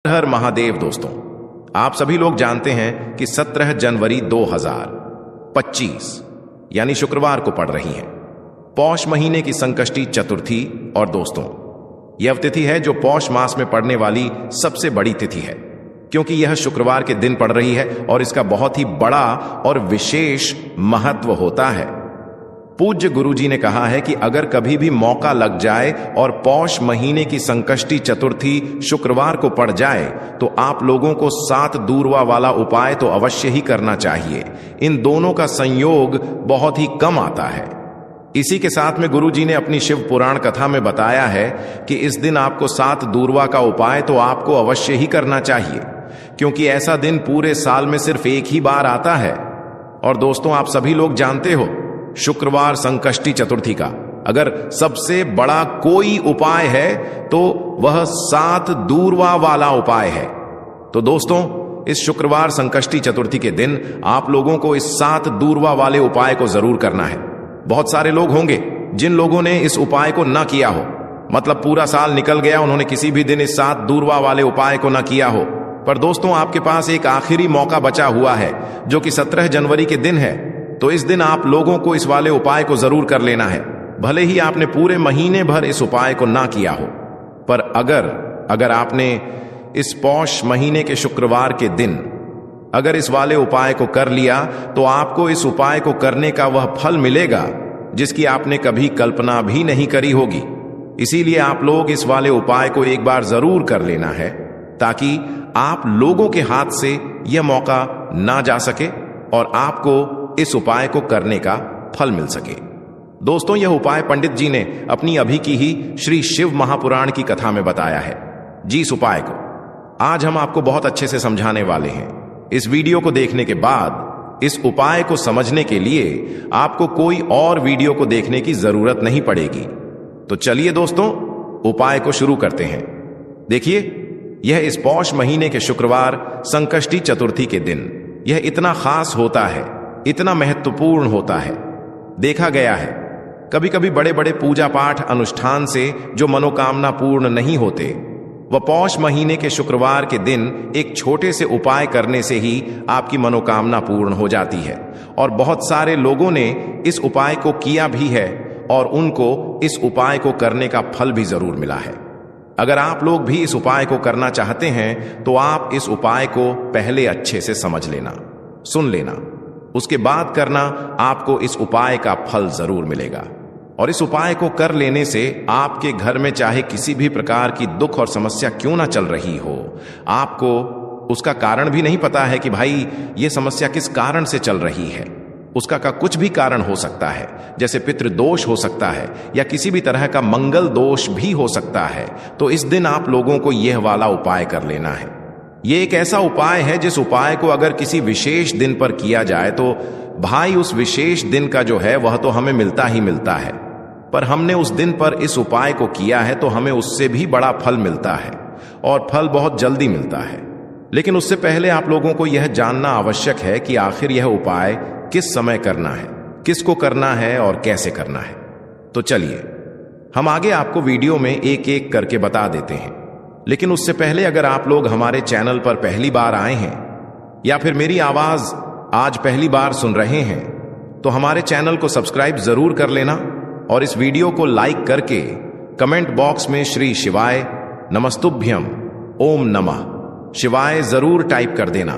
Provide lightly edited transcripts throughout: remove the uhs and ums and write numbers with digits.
हर महादेव दोस्तों, आप सभी लोग जानते हैं कि 17 जनवरी 2025 यानी शुक्रवार को पड़ रही है पौष महीने की संकष्टी चतुर्थी। और दोस्तों, यह तिथि है जो पौष मास में पड़ने वाली सबसे बड़ी तिथि है, क्योंकि यह शुक्रवार के दिन पड़ रही है और इसका बहुत ही बड़ा और विशेष महत्व होता है। पूज्य गुरुजी ने कहा है कि अगर कभी भी मौका लग जाए और पौष महीने की संकष्टी चतुर्थी शुक्रवार को पड़ जाए तो आप लोगों को 7 दूर्वा वाला उपाय तो अवश्य ही करना चाहिए। इन दोनों का संयोग बहुत ही कम आता है। इसी के साथ में गुरुजी ने अपनी शिव पुराण कथा में बताया है कि इस दिन आपको 7 दूर्वा का उपाय तो आपको अवश्य ही करना चाहिए, क्योंकि ऐसा दिन पूरे साल में सिर्फ एक ही बार आता है। और दोस्तों, आप सभी लोग जानते हो, शुक्रवार संकष्टी चतुर्थी का अगर सबसे बड़ा कोई उपाय है तो वह 7 दूर्वा वाला उपाय है। तो दोस्तों, इस शुक्रवार संकष्टी चतुर्थी के दिन आप लोगों को इस 7 दूर्वा वाले उपाय को जरूर करना है। बहुत सारे लोग होंगे जिन लोगों ने इस उपाय को ना किया हो, मतलब पूरा साल निकल गया, उन्होंने किसी भी दिन इस 7 दूर्वा वाले उपाय को ना किया हो। पर दोस्तों, आपके पास एक आखिरी मौका बचा हुआ है जो कि 17 जनवरी के दिन है। तो इस दिन आप लोगों को इस वाले उपाय को जरूर कर लेना है, भले ही आपने पूरे महीने भर इस उपाय को ना किया हो। पर अगर आपने इस पौष महीने के शुक्रवार के दिन अगर इस वाले उपाय को कर लिया तो आपको इस उपाय को करने का वह फल मिलेगा जिसकी आपने कभी कल्पना भी नहीं करी होगी। इसीलिए आप लोग इस वाले उपाय को एक बार जरूर कर लेना है, ताकि आप लोगों के हाथ से यह मौका ना जा सके और आपको इस उपाय को करने का फल मिल सके। दोस्तों, यह उपाय पंडित जी ने अपनी अभी की ही श्री शिव महापुराण की कथा में बताया है। जी, इस उपाय को आज हम आपको बहुत अच्छे से समझाने वाले हैं। इस वीडियो को देखने के बाद इस उपाय को समझने के लिए आपको कोई और वीडियो को देखने की जरूरत नहीं पड़ेगी। तो चलिए दोस्तों, उपाय को शुरू करते हैं। देखिए, यह इस पौष महीने के शुक्रवार संकष्टी चतुर्थी के दिन यह इतना खास होता है, इतना महत्वपूर्ण होता है। देखा गया है कभी कभी बड़े बड़े पूजा पाठ अनुष्ठान से जो मनोकामना पूर्ण नहीं होते, वह पौष महीने के शुक्रवार के दिन एक छोटे से उपाय करने से ही आपकी मनोकामना पूर्ण हो जाती है। और बहुत सारे लोगों ने इस उपाय को किया भी है और उनको इस उपाय को करने का फल भी जरूर मिला है। अगर आप लोग भी इस उपाय को करना चाहते हैं तो आप इस उपाय को पहले अच्छे से समझ लेना, सुन लेना, उसके बाद करना। आपको इस उपाय का फल जरूर मिलेगा। और इस उपाय को कर लेने से आपके घर में चाहे किसी भी प्रकार की दुख और समस्या क्यों ना चल रही हो, आपको उसका कारण भी नहीं पता है कि भाई ये समस्या किस कारण से चल रही है, उसका का कुछ भी कारण हो सकता है, जैसे पितृदोष हो सकता है या किसी भी तरह का मंगल दोष भी हो सकता है। तो इस दिन आप लोगों को यह वाला उपाय कर लेना है। यह एक ऐसा उपाय है जिस उपाय को अगर किसी विशेष दिन पर किया जाए तो भाई उस विशेष दिन का जो है वह तो हमें मिलता ही मिलता है। पर हमने उस दिन पर इस उपाय को किया है तो हमें उससे भी बड़ा फल मिलता है, और फल बहुत जल्दी मिलता है। लेकिन उससे पहले आप लोगों को यह जानना आवश्यक है कि आखिर यह उपाय किस समय करना है, किसको करना है और कैसे करना है। तो चलिए, हम आगे आपको वीडियो में एक एक करके बता देते हैं। लेकिन उससे पहले अगर आप लोग हमारे चैनल पर पहली बार आए हैं या फिर मेरी आवाज आज पहली बार सुन रहे हैं तो हमारे चैनल को सब्सक्राइब जरूर कर लेना और इस वीडियो को लाइक करके कमेंट बॉक्स में श्री शिवाय नमस्तुभ्यम ओम नमः शिवाय जरूर टाइप कर देना।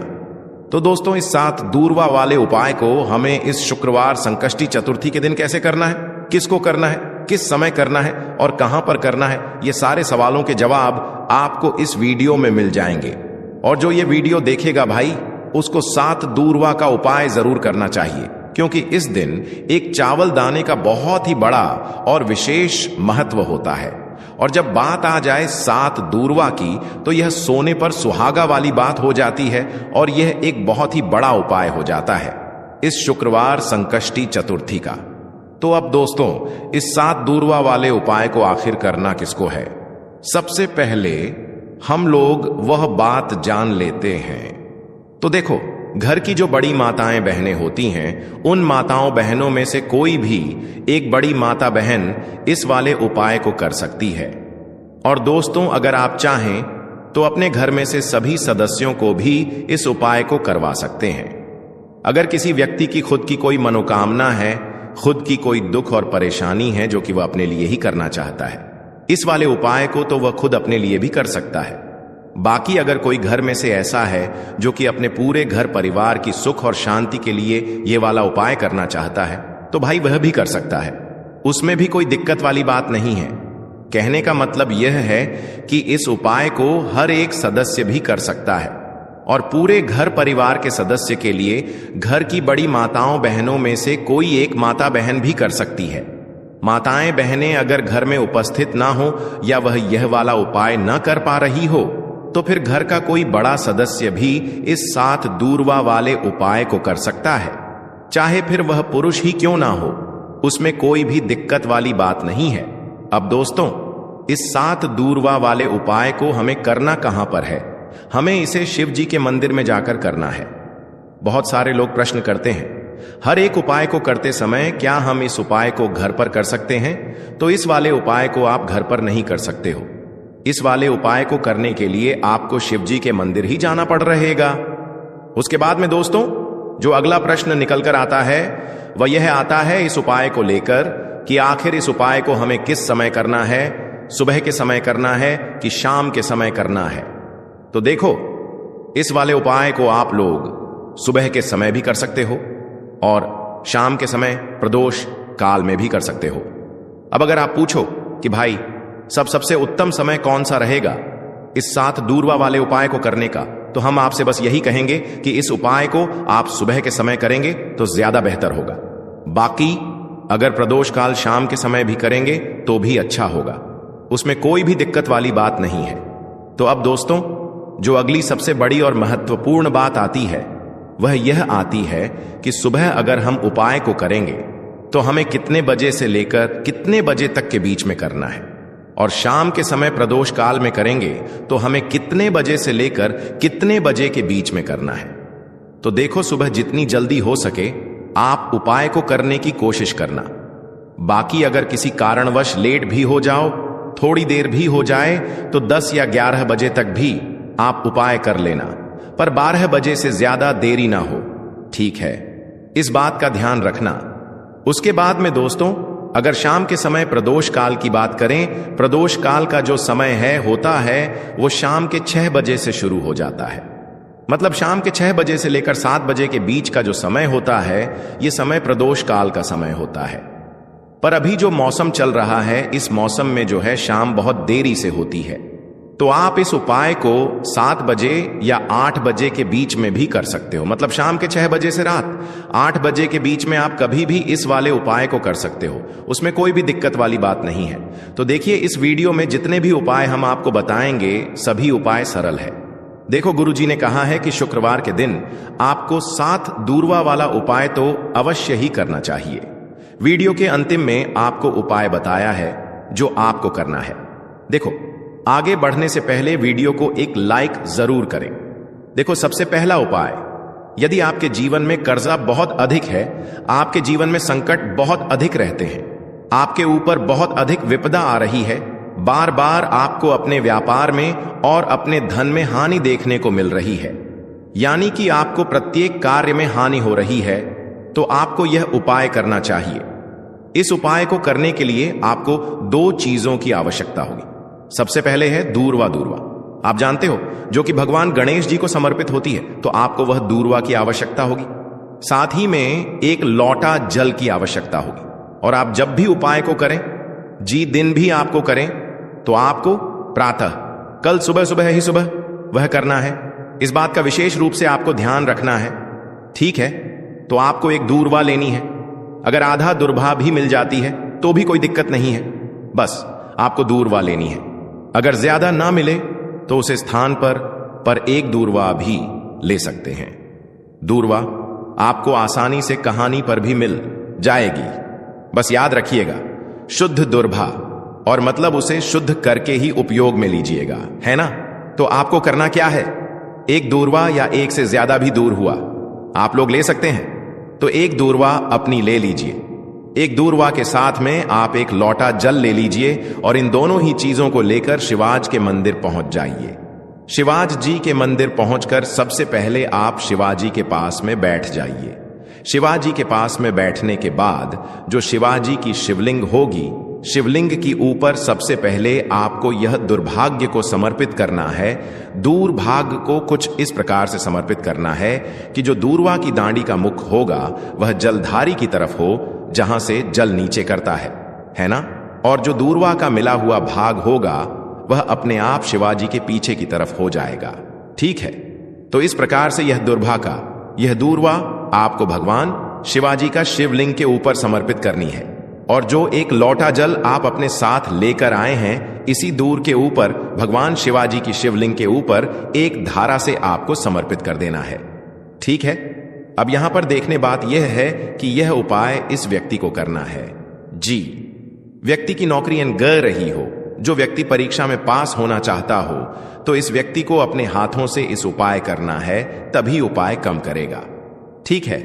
तो दोस्तों, इस 7 दूर्वा वाले उपाय को हमें इस शुक्रवार संकष्टी चतुर्थी के दिन कैसे करना है, किसको करना है, किस समय करना है और कहां पर करना है, ये सारे सवालों के जवाब आपको इस वीडियो में मिल जाएंगे। और जो ये वीडियो देखेगा भाई, उसको 7 दूर्वा का उपाय जरूर करना चाहिए, क्योंकि इस दिन एक चावल दाने का बहुत ही बड़ा और विशेष महत्व होता है। और जब बात आ जाए 7 दूर्वा की तो यह सोने पर सुहागा वाली बात हो जाती है और यह एक बहुत ही बड़ा उपाय हो जाता है इस शुक्रवार संकष्टी चतुर्थी का। तो अब दोस्तों, इस 7 दूर्वा वाले उपाय को आखिर करना किसको है? सबसे पहले हम लोग वह बात जान लेते हैं। तो देखो, घर की जो बड़ी माताएं बहनें होती हैं, उन माताओं बहनों में से कोई भी एक बड़ी माता बहन इस वाले उपाय को कर सकती है। और दोस्तों, अगर आप चाहें तो अपने घर में से सभी सदस्यों को भी इस उपाय को करवा सकते हैं। अगर किसी व्यक्ति की खुद की कोई मनोकामना है, खुद की कोई दुख और परेशानी है जो कि वह अपने लिए ही करना चाहता है, इस वाले उपाय को तो वह खुद अपने लिए भी कर सकता है। बाकी अगर कोई घर में से ऐसा है जो कि अपने पूरे घर परिवार की सुख और शांति के लिए ये वाला उपाय करना चाहता है, तो भाई वह भी कर सकता है। उसमें भी कोई दिक्कत वाली बात नहीं है। कहने का मतलब यह है कि इस उपाय को हर एक सदस्य भी कर सकता है और पूरे घर परिवार के सदस्य के लिए घर की बड़ी माताओं बहनों में से कोई एक माता बहन भी कर सकती है। माताएं बहनें अगर घर में उपस्थित ना हो या वह यह वाला उपाय न कर पा रही हो, तो फिर घर का कोई बड़ा सदस्य भी इस 7 दूरवा वाले उपाय को कर सकता है, चाहे फिर वह पुरुष ही क्यों ना हो। उसमें कोई भी दिक्कत वाली बात नहीं है। अब दोस्तों, इस 7 दूरवा वाले उपाय को हमें करना कहां पर है? हमें इसे शिव जी के मंदिर में जाकर करना है। बहुत सारे लोग प्रश्न करते हैं, हर एक उपाय को करते समय क्या हम इस उपाय को घर पर कर सकते हैं? तो इस वाले उपाय को आप घर पर नहीं कर सकते हो। इस वाले उपाय को करने के लिए आपको शिव जी के मंदिर ही जाना पड़ रहेगा। उसके बाद में दोस्तों, जो अगला प्रश्न निकल कर आता है वह यह आता है इस उपाय को लेकर कि आखिर इस उपाय को हमें किस समय करना है, सुबह के समय करना है कि शाम के समय करना है? तो देखो, इस वाले उपाय को आप लोग सुबह के समय भी कर सकते हो और शाम के समय प्रदोष काल में भी कर सकते हो। अब अगर आप पूछो कि भाई सबसे उत्तम समय कौन सा रहेगा इस 7 दूरवा वाले उपाय को करने का, तो हम आपसे बस यही कहेंगे कि इस उपाय को आप सुबह के समय करेंगे तो ज्यादा बेहतर होगा। बाकी अगर प्रदोष काल शाम के समय भी करेंगे तो भी अच्छा होगा, उसमें कोई भी दिक्कत वाली बात नहीं है। तो अब दोस्तों, जो अगली सबसे बड़ी और महत्वपूर्ण बात आती है वह यह आती है कि सुबह अगर हम उपाय को करेंगे तो हमें कितने बजे से लेकर कितने बजे तक के बीच में करना है, और शाम के समय प्रदोष काल में करेंगे तो हमें कितने बजे से लेकर कितने बजे के बीच में करना है। तो देखो, सुबह जितनी जल्दी हो सके आप उपाय को करने की कोशिश करना। बाकी अगर किसी कारणवश लेट भी हो जाओ, थोड़ी देर भी हो जाए, तो 10 या 11 बजे तक भी आप उपाय कर लेना, पर 12 बजे से ज्यादा देरी ना हो, ठीक है? इस बात का ध्यान रखना। उसके बाद में दोस्तों, अगर शाम के समय प्रदोष काल की बात करें, प्रदोष काल का जो समय होता है वो शाम के 6 बजे से शुरू हो जाता है। मतलब शाम के 6 बजे से लेकर 7 बजे के बीच का जो समय होता है, ये समय प्रदोष काल का समय होता है। पर अभी जो मौसम चल रहा है, इस मौसम में जो है शाम बहुत देरी से होती है, तो आप इस उपाय को 7 बजे या 8 बजे के बीच में भी कर सकते हो। मतलब शाम के 6 बजे से रात 8 बजे के बीच में आप कभी भी इस वाले उपाय को कर सकते हो, उसमें कोई भी दिक्कत वाली बात नहीं है। तो देखिए, इस वीडियो में जितने भी उपाय हम आपको बताएंगे सभी उपाय सरल है। देखो, गुरुजी ने कहा है कि शुक्रवार के दिन आपको 7 दूरवा वाला उपाय तो अवश्य ही करना चाहिए। वीडियो के अंतिम में आपको उपाय बताया है जो आपको करना है। देखो, आगे बढ़ने से पहले वीडियो को एक लाइक जरूर करें। देखो, सबसे पहला उपाय, यदि आपके जीवन में कर्जा बहुत अधिक है, आपके जीवन में संकट बहुत अधिक रहते हैं, आपके ऊपर बहुत अधिक विपदा आ रही है, बार बार आपको अपने व्यापार में और अपने धन में हानि देखने को मिल रही है, यानी कि आपको प्रत्येक कार्य में हानि हो रही है, तो आपको यह उपाय करना चाहिए। इस उपाय को करने के लिए आपको 2 चीजों की आवश्यकता होगी। सबसे पहले है दूरवा। आप जानते हो, जो कि भगवान गणेश जी को समर्पित होती है, तो आपको वह दूरवा की आवश्यकता होगी। साथ ही में एक लौटा जल की आवश्यकता होगी। और आप जब भी उपाय को करें, दिन भी आपको करें, तो आपको प्रातः, कल सुबह ही सुबह वह करना है। इस बात का विशेष रूप से आपको ध्यान रखना है, ठीक है? तो आपको एक दूरवा लेनी है। अगर आधा दुर्भा भी मिल जाती है तो भी कोई दिक्कत नहीं है, बस आपको दूरवा लेनी है। अगर ज्यादा ना मिले तो उस स्थान पर एक दूरवा भी ले सकते हैं। दूरवा आपको आसानी से कहानी पर भी मिल जाएगी। बस याद रखिएगा, शुद्ध दुर्भा, और मतलब उसे शुद्ध करके ही उपयोग में लीजिएगा, है ना? तो आपको करना क्या है? एक दूरवा या एक से ज्यादा भी दूर हुआ आप लोग ले सकते हैं, तो एक दूरवा अपनी ले लीजिए। एक दूरवा के साथ में आप एक लौटा जल ले लीजिए और इन दोनों ही चीजों को लेकर शिवाज के मंदिर पहुंच जाइए। शिवाजी जी के मंदिर पहुंचकर सबसे पहले आप शिवाजी के पास में बैठ जाइए। शिवाजी के पास में बैठने के बाद जो शिवाजी की शिवलिंग होगी, शिवलिंग की ऊपर सबसे पहले आपको यह दुर्भाग्य को समर्पित करना है। दूरभाग्य को कुछ इस प्रकार से समर्पित करना है कि जो दूरवा की दांडी का मुख होगा वह जलधारी की तरफ हो, जहां से जल नीचे करता है ना? और जो दूरवा का मिला हुआ भाग होगा वह अपने आप शिवाजी के पीछे की तरफ हो जाएगा। ठीक है, तो इस प्रकार से यह दूरवा आपको भगवान शिवाजी का शिवलिंग के ऊपर समर्पित करनी है। और जो एक लोटा जल आप अपने साथ लेकर आए हैं, इसी दूर के ऊपर भगवान शिवाजी की शिवलिंग के ऊपर एक धारा से आपको समर्पित कर देना है। ठीक है, अब यहां पर देखने बात यह है कि यह उपाय इस व्यक्ति को करना है। जी, व्यक्ति की नौकरी ग रही हो, जो व्यक्ति परीक्षा में पास होना चाहता हो, तो इस व्यक्ति को अपने हाथों से इस उपाय करना है, तभी उपाय कम करेगा। ठीक है,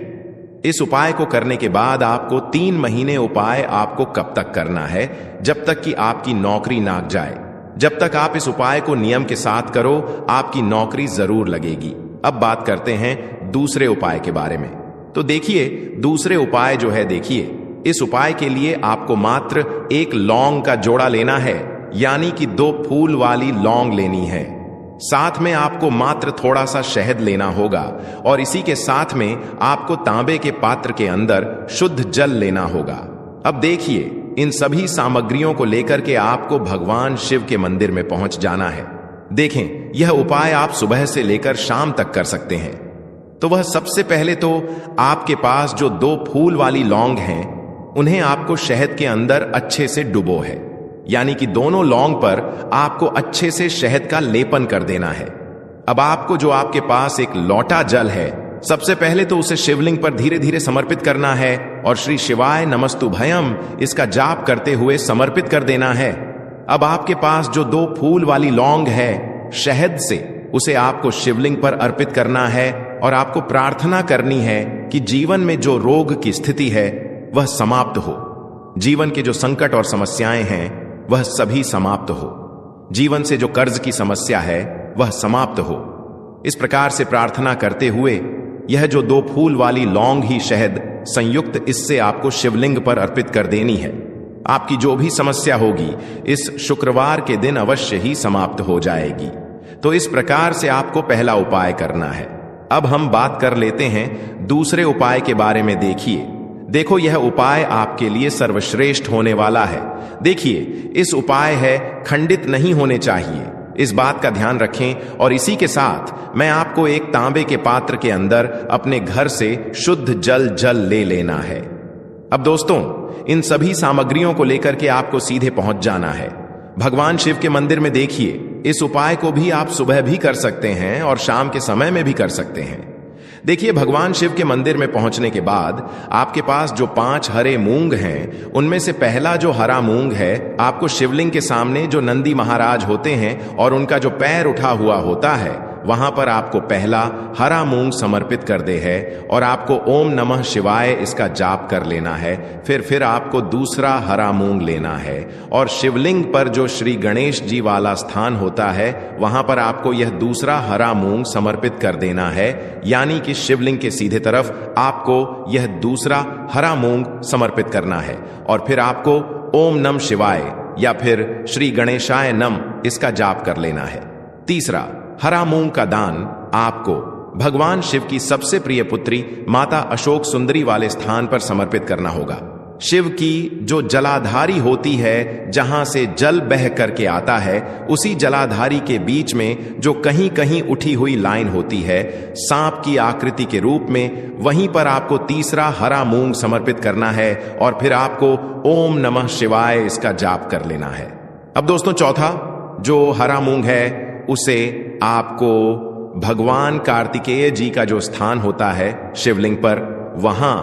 इस उपाय को करने के बाद आपको 3 महीने उपाय आपको कब तक करना है? जब तक कि आपकी नौकरी ना जाए। जब तक आप इस उपाय को नियम के साथ करो, आपकी नौकरी जरूर लगेगी। अब बात करते हैं दूसरे उपाय के बारे में। तो देखिए, दूसरे उपाय जो है, देखिए, इस उपाय के लिए आपको मात्र एक लौंग का जोड़ा लेना है, यानी कि 2 फूल वाली लौंग लेनी है। साथ में आपको मात्र थोड़ा सा शहद लेना होगा और इसी के साथ में आपको तांबे के पात्र के अंदर शुद्ध जल लेना होगा। अब देखिए, इन सभी सामग्रियों को लेकर के आपको भगवान शिव के मंदिर में पहुंच जाना है। देखें, यह उपाय आप सुबह से लेकर शाम तक कर सकते हैं। तो वह सबसे पहले तो आपके पास जो 2 फूल वाली लौंग हैं, उन्हें आपको शहद के अंदर अच्छे से डुबो है, यानी कि दोनों लौंग पर आपको अच्छे से शहद का लेपन कर देना है। अब आपको जो आपके पास एक लोटा जल है, सबसे पहले तो उसे शिवलिंग पर धीरे धीरे समर्पित करना है और श्री शिवाय नमस्तुभयम इसका जाप करते हुए समर्पित कर देना है। अब आपके पास जो 2 फूल वाली लौंग है, शहद से उसे आपको शिवलिंग पर अर्पित करना है और आपको प्रार्थना करनी है कि जीवन में जो रोग की स्थिति है वह समाप्त हो, जीवन के जो संकट और समस्याएं हैं वह सभी समाप्त हो, जीवन से जो कर्ज की समस्या है वह समाप्त हो। इस प्रकार से प्रार्थना करते हुए यह जो 2 फूल वाली लौंग ही शहद संयुक्त, इससे आपको शिवलिंग पर अर्पित कर देनी है। आपकी जो भी समस्या होगी इस शुक्रवार के दिन अवश्य ही समाप्त हो जाएगी। तो इस प्रकार से आपको पहला उपाय करना है। अब हम बात कर लेते हैं दूसरे उपाय के बारे में। देखो, यह उपाय आपके लिए सर्वश्रेष्ठ होने वाला है। देखिए, इस उपाय है खंडित नहीं होने चाहिए, इस बात का ध्यान रखें। और इसी के साथ मैं आपको एक तांबे के पात्र के अंदर अपने घर से शुद्ध जल ले लेना है। अब दोस्तों, इन सभी सामग्रियों को लेकर के आपको सीधे पहुंच जाना है भगवान शिव के मंदिर में। देखिए, इस उपाय को भी आप सुबह भी कर सकते हैं और शाम के समय में भी कर सकते हैं। देखिए, भगवान शिव के मंदिर में पहुंचने के बाद आपके पास जो 5 हरे मूंग हैं, उनमें से पहला जो हरा मूंग है, आपको शिवलिंग के सामने जो नंदी महाराज होते हैं और उनका जो पैर उठा हुआ होता है, वहां पर आपको पहला हरा मूंग समर्पित कर दे है और आपको ओम नमः शिवाय इसका जाप कर लेना है। फिर आपको दूसरा हरा मूंग लेना है और शिवलिंग पर जो श्री गणेश जी वाला स्थान होता है, वहां पर आपको यह दूसरा हरा मूंग समर्पित कर देना है, यानी कि शिवलिंग के सीधे तरफ आपको यह दूसरा हरा मूंग समर्पित करना है। और फिर आपको ओम नमः शिवाय या फिर श्री गणेशाय नम इसका जाप कर लेना है। तीसरा, हरा मूंग का दान आपको भगवान शिव की सबसे प्रिय पुत्री माता अशोक सुंदरी वाले स्थान पर समर्पित करना होगा। शिव की जो जलाधारी होती है, जहां से जल बह करके आता है, उसी जलाधारी के बीच में जो कहीं कहीं उठी हुई लाइन होती है सांप की आकृति के रूप में, वहीं पर आपको तीसरा हरा मूंग समर्पित करना है और फिर आपको ओम नमः शिवाय इसका जाप कर लेना है। अब दोस्तों, चौथा जो हरा मूंग है उसे आपको भगवान कार्तिकेय जी का जो स्थान होता है शिवलिंग पर, वहां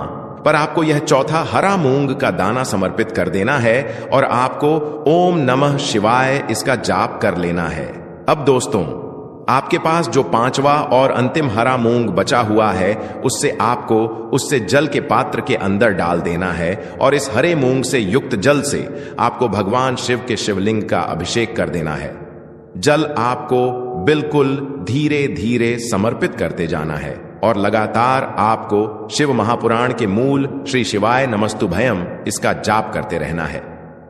पर आपको यह चौथा हरा मूंग का दाना समर्पित कर देना है और आपको ओम नमः शिवाय इसका जाप कर लेना है। अब दोस्तों, आपके पास जो 5वां और अंतिम हरा मूंग बचा हुआ है, उससे जल के पात्र के अंदर डाल देना है और इस हरे मूंग से युक्त जल से आपको भगवान शिव के शिवलिंग का अभिषेक कर देना है। जल आपको बिल्कुल धीरे धीरे समर्पित करते जाना है और लगातार आपको शिव महापुराण के मूल श्री शिवाय नमस्तुभयम इसका जाप करते रहना है।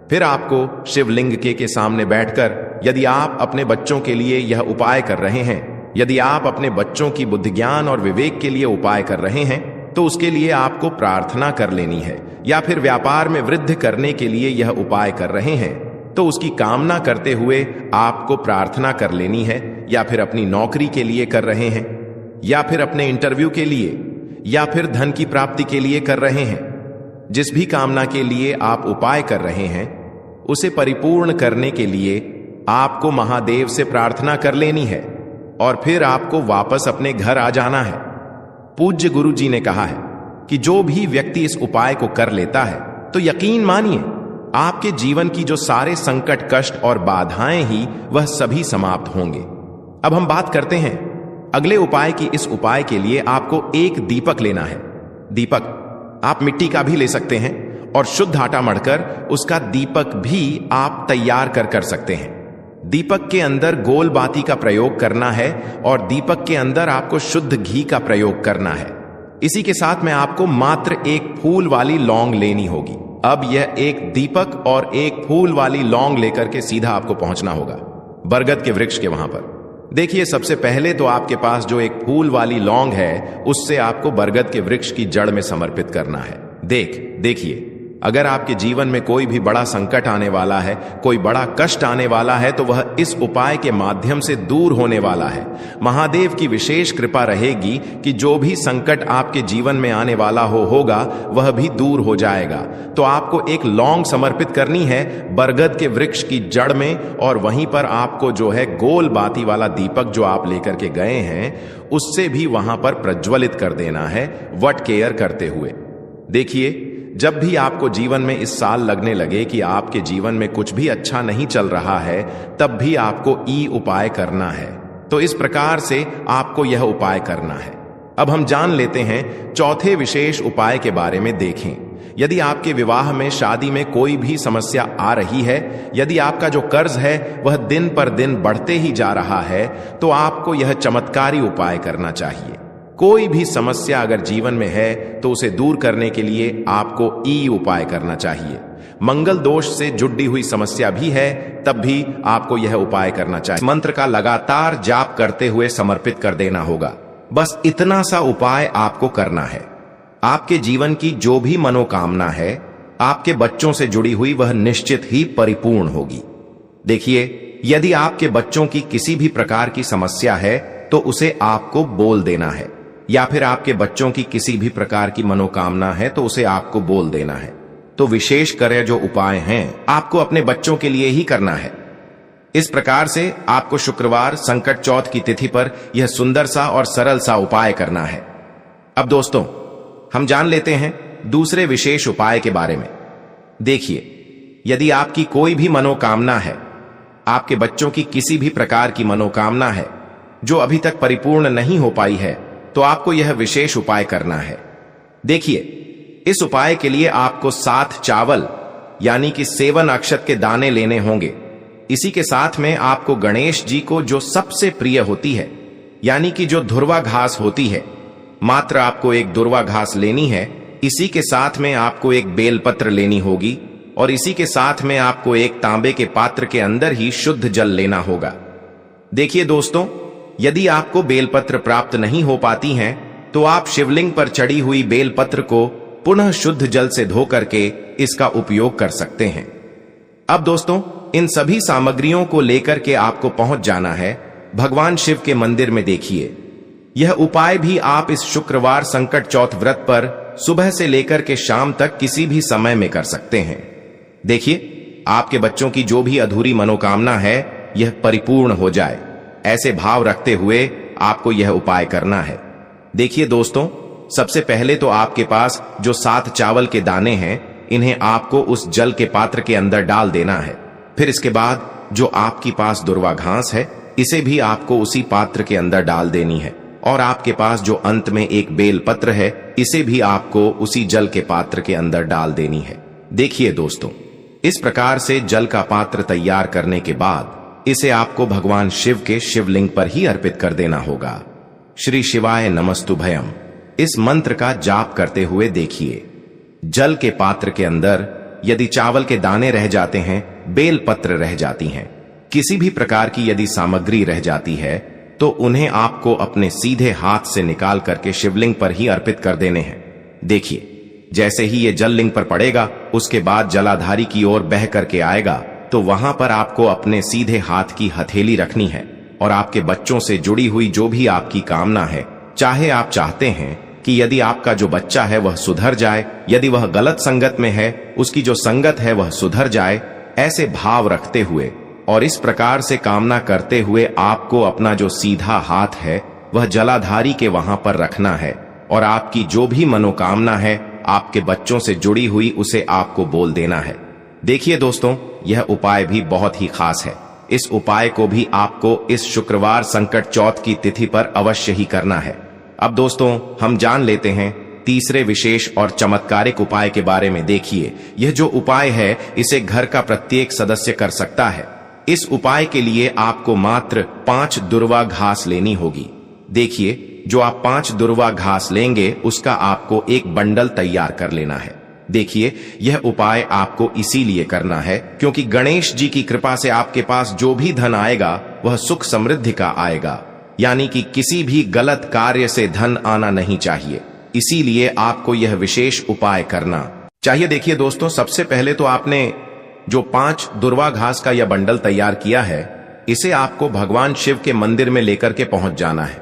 फिर आपको शिवलिंग के सामने बैठकर यदि आप अपने बच्चों के लिए यह उपाय कर रहे हैं, यदि आप अपने बच्चों की बुद्धि ज्ञान और विवेक के लिए उपाय कर रहे हैं, तो उसके लिए आपको प्रार्थना कर लेनी है। या फिर व्यापार में वृद्धि करने के लिए यह उपाय कर रहे हैं तो उसकी कामना करते हुए आपको प्रार्थना कर लेनी है। या फिर अपनी नौकरी के लिए कर रहे हैं, या फिर अपने इंटरव्यू के लिए, या फिर धन की प्राप्ति के लिए कर रहे हैं। जिस भी कामना के लिए आप उपाय कर रहे हैं उसे परिपूर्ण करने के लिए आपको महादेव से प्रार्थना कर लेनी है और फिर आपको वापस अपने घर आ जाना है। पूज्य गुरु जी ने कहा है कि जो भी व्यक्ति इस उपाय को कर लेता है तो यकीन मानिए आपके जीवन की जो सारे संकट, कष्ट और बाधाएं ही वह सभी समाप्त होंगे। अब हम बात करते हैं अगले उपाय की। इस उपाय के लिए आपको एक दीपक लेना है। दीपक आप मिट्टी का भी ले सकते हैं और शुद्ध आटा मढ़कर उसका दीपक भी आप तैयार कर सकते हैं। दीपक के अंदर गोल बाती का प्रयोग करना है और दीपक के अंदर आपको शुद्ध घी का प्रयोग करना है। इसी के साथ में आपको मात्र एक फूल वाली लौंग लेनी होगी। अब यह एक दीपक और एक फूल वाली लौंग लेकर के सीधा आपको पहुंचना होगा बरगद के वृक्ष के वहां पर। देखिए, सबसे पहले तो आपके पास जो एक फूल वाली लौंग है उससे आपको बरगद के वृक्ष की जड़ में समर्पित करना है। देखिए, अगर आपके जीवन में कोई भी बड़ा संकट आने वाला है, कोई बड़ा कष्ट आने वाला है, तो वह इस उपाय के माध्यम से दूर होने वाला है। महादेव की विशेष कृपा रहेगी कि जो भी संकट आपके जीवन में आने वाला होगा वह भी दूर हो जाएगा। तो आपको एक लौंग समर्पित करनी है बरगद के वृक्ष की जड़ में, और वहीं पर आपको जो है गोल बाती वाला दीपक जो आप लेकर के गए हैं उससे भी वहां पर प्रज्वलित कर देना है वट केयर करते हुए। देखिए, जब भी आपको जीवन में इस साल लगने लगे कि आपके जीवन में कुछ भी अच्छा नहीं चल रहा है, तब भी आपको ई उपाय करना है। तो इस प्रकार से आपको यह उपाय करना है। अब हम जान लेते हैं चौथे विशेष उपाय के बारे में। देखें, यदि आपके विवाह में, शादी में कोई भी समस्या आ रही है, यदि आपका जो कर्ज है वह दिन पर दिन बढ़ते ही जा रहा है, तो आपको यह चमत्कारी उपाय करना चाहिए। कोई भी समस्या अगर जीवन में है तो उसे दूर करने के लिए आपको ई उपाय करना चाहिए। मंगल दोष से जुड़ी हुई समस्या भी है तब भी आपको यह उपाय करना चाहिए। मंत्र का लगातार जाप करते हुए समर्पित कर देना होगा। बस इतना सा उपाय आपको करना है। आपके जीवन की जो भी मनोकामना है, आपके बच्चों से जुड़ी हुई, वह निश्चित ही परिपूर्ण होगी। देखिए, यदि आपके बच्चों की किसी भी प्रकार की समस्या है तो उसे आपको बोल देना है, या फिर आपके बच्चों की किसी भी प्रकार की मनोकामना है तो उसे आपको बोल देना है। तो विशेष कर जो उपाय हैं आपको अपने बच्चों के लिए ही करना है। इस प्रकार से आपको शुक्रवार संकट चौथ की तिथि पर यह सुंदर सा और सरल सा उपाय करना है। अब दोस्तों, हम जान लेते हैं दूसरे विशेष उपाय के बारे में। देखिए, यदि आपकी कोई भी मनोकामना है, आपके बच्चों की किसी भी प्रकार की मनोकामना है जो अभी तक परिपूर्ण नहीं हो पाई है, तो आपको यह विशेष उपाय करना है। देखिए, इस उपाय के लिए आपको 7 चावल यानी कि 7 अक्षत के दाने लेने होंगे। इसी के साथ में आपको गणेश जी को जो सबसे प्रिय होती है, यानी कि जो धुर्वा घास होती है, मात्र आपको एक धुर्वा घास लेनी है। इसी के साथ में आपको एक बेलपत्र लेनी होगी और इसी के साथ में आपको एक तांबे के पात्र के अंदर ही शुद्ध जल लेना होगा। देखिए दोस्तों, यदि आपको बेलपत्र प्राप्त नहीं हो पाती हैं, तो आप शिवलिंग पर चढ़ी हुई बेलपत्र को पुनः शुद्ध जल से धो करके इसका उपयोग कर सकते हैं। अब दोस्तों, इन सभी सामग्रियों को लेकर के आपको पहुंच जाना है भगवान शिव के मंदिर में। देखिए, यह उपाय भी आप इस शुक्रवार संकट चौथ व्रत पर सुबह से लेकर के शाम तक किसी भी समय में कर सकते हैं। देखिए, आपके बच्चों की जो भी अधूरी मनोकामना है यह परिपूर्ण हो जाए, ऐसे भाव रखते हुए आपको यह उपाय करना है। देखिए दोस्तों, सबसे पहले तो आपके पास जो 7 चावल के दाने हैं, इन्हें आपको उस जल के पात्र के अंदर डाल देना है। फिर इसके बाद जो आपके पास दुर्वा घास है, इसे भी आपको उसी पात्र के अंदर डाल देनी है। और आपके पास जो अंत में एक बेल पत्र है, इसे भी आपको उसी जल के पात्र के अंदर डाल देनी है। देखिए दोस्तों, इस प्रकार से जल का पात्र तैयार करने के बाद इसे आपको भगवान शिव के शिवलिंग पर ही अर्पित कर देना होगा। श्री शिवाय नमस्तुभयम इस मंत्र का जाप करते हुए देखिए, जल के पात्र के अंदर यदि चावल के दाने रह जाते हैं, बेल पत्र रह जाती हैं, किसी भी प्रकार की यदि सामग्री रह जाती है, तो उन्हें आपको अपने सीधे हाथ से निकाल करके शिवलिंग पर ही अर्पित कर देने हैं। देखिए, जैसे ही ये जल लिंग पर पड़ेगा, उसके बाद जलाधारी की ओर बह करके आएगा, तो वहां पर आपको अपने सीधे हाथ की हथेली रखनी है और आपके बच्चों से जुड़ी हुई जो भी आपकी कामना है, चाहे आप चाहते हैं कि यदि आपका जो बच्चा है वह सुधर जाए, यदि वह गलत संगत में है, उसकी जो संगत है वह सुधर जाए, ऐसे भाव रखते हुए और इस प्रकार से कामना करते हुए आपको अपना जो सीधा हाथ है वह जलाधारी के वहां पर रखना है और आपकी जो भी मनोकामना है आपके बच्चों से जुड़ी हुई उसे आपको बोल देना है। देखिए दोस्तों, यह उपाय भी बहुत ही खास है। इस उपाय को भी आपको इस शुक्रवार संकट चौथ की तिथि पर अवश्य ही करना है। अब दोस्तों, हम जान लेते हैं तीसरे विशेष और चमत्कारिक उपाय के बारे में। देखिए, यह जो उपाय है इसे घर का प्रत्येक सदस्य कर सकता है। इस उपाय के लिए आपको मात्र 5 दुर्वा घास लेनी होगी। देखिए, जो आप 5 दुर्वा घास लेंगे उसका आपको एक बंडल तैयार कर लेना है। देखिए, यह उपाय आपको इसीलिए करना है क्योंकि गणेश जी की कृपा से आपके पास जो भी धन आएगा वह सुख समृद्धि का आएगा, यानी कि किसी भी गलत कार्य से धन आना नहीं चाहिए। इसीलिए आपको यह विशेष उपाय करना चाहिए। देखिए दोस्तों, सबसे पहले तो आपने जो 5 दुर्वा घास का यह बंडल तैयार किया है, इसे आपको भगवान शिव के मंदिर में लेकर के पहुंच जाना है।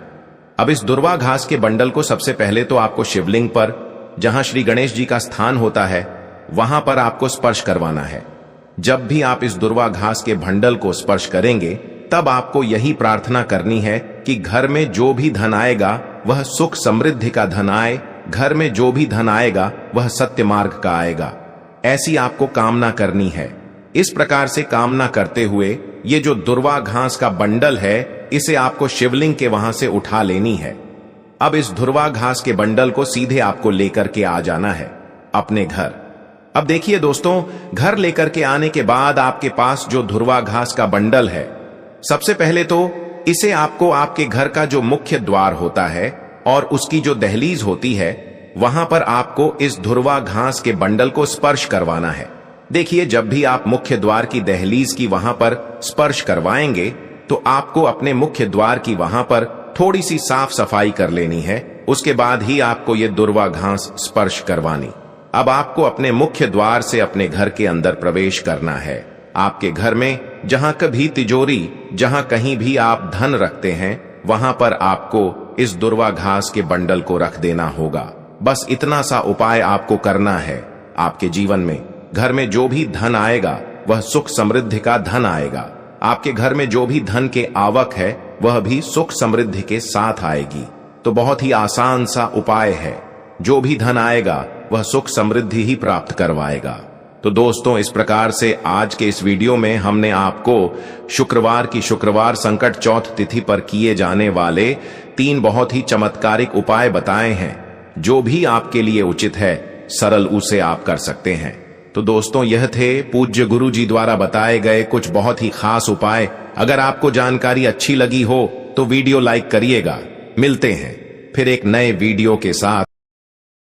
अब इस दुर्वा घास के बंडल को सबसे पहले तो आपको शिवलिंग पर, जहां श्री गणेश जी का स्थान होता है, वहां पर आपको स्पर्श करवाना है। जब भी आप इस दुर्वा घास के बंडल को स्पर्श करेंगे, तब आपको यही प्रार्थना करनी है कि घर में जो भी धन आएगा वह सुख समृद्धि का धन आए, घर में जो भी धन आएगा वह सत्य मार्ग का आएगा। ऐसी आपको कामना करनी है। इस प्रकार से कामना करते हुए ये जो दुर्वा घास का बंडल है, इसे आपको शिवलिंग के वहां से उठा लेनी है। अब इस दुर्वा घास के बंडल को सीधे आपको लेकर के आ जाना है अपने घर। अब देखिए दोस्तों, घर लेकर के आने के बाद आपके पास जो दुर्वा घास का बंडल है, सबसे पहले तो इसे आपको आपके घर का जो मुख्य द्वार होता है और उसकी जो दहलीज होती है, वहां पर आपको इस दुर्वा घास के बंडल को स्पर्श करवाना है। देखिए, जब भी आप मुख्य द्वार की दहलीज की वहां पर स्पर्श करवाएंगे, तो आपको अपने मुख्य द्वार की वहां पर थोड़ी सी साफ सफाई कर लेनी है। उसके बाद ही आपको ये दुर्वा घास स्पर्श करवानी। अब आपको अपने मुख्य द्वार से अपने घर के अंदर प्रवेश करना है। आपके घर में जहां कभी तिजोरी, जहां कहीं भी आप धन रखते हैं, वहां पर आपको इस दुर्वा घास के बंडल को रख देना होगा। बस इतना सा उपाय आपको करना है। आपके जीवन में घर में जो भी धन आएगा वह सुख समृद्धि का धन आएगा। आपके घर में जो भी धन के आवक है वह भी सुख समृद्धि के साथ आएगी। तो बहुत ही आसान सा उपाय है। जो भी धन आएगा वह सुख समृद्धि ही प्राप्त करवाएगा। तो दोस्तों, इस प्रकार से आज के इस वीडियो में हमने आपको शुक्रवार की शुक्रवार संकट चौथ तिथि पर किए जाने वाले 3 बहुत ही चमत्कारिक उपाय बताए हैं। जो भी आपके लिए उचित है, सरल उसे आप कर सकते हैं। तो दोस्तों, यह थे पूज्य गुरु जी द्वारा बताए गए कुछ बहुत ही खास उपाय। अगर आपको जानकारी अच्छी लगी हो तो वीडियो लाइक करिएगा। मिलते हैं फिर एक नए वीडियो के साथ।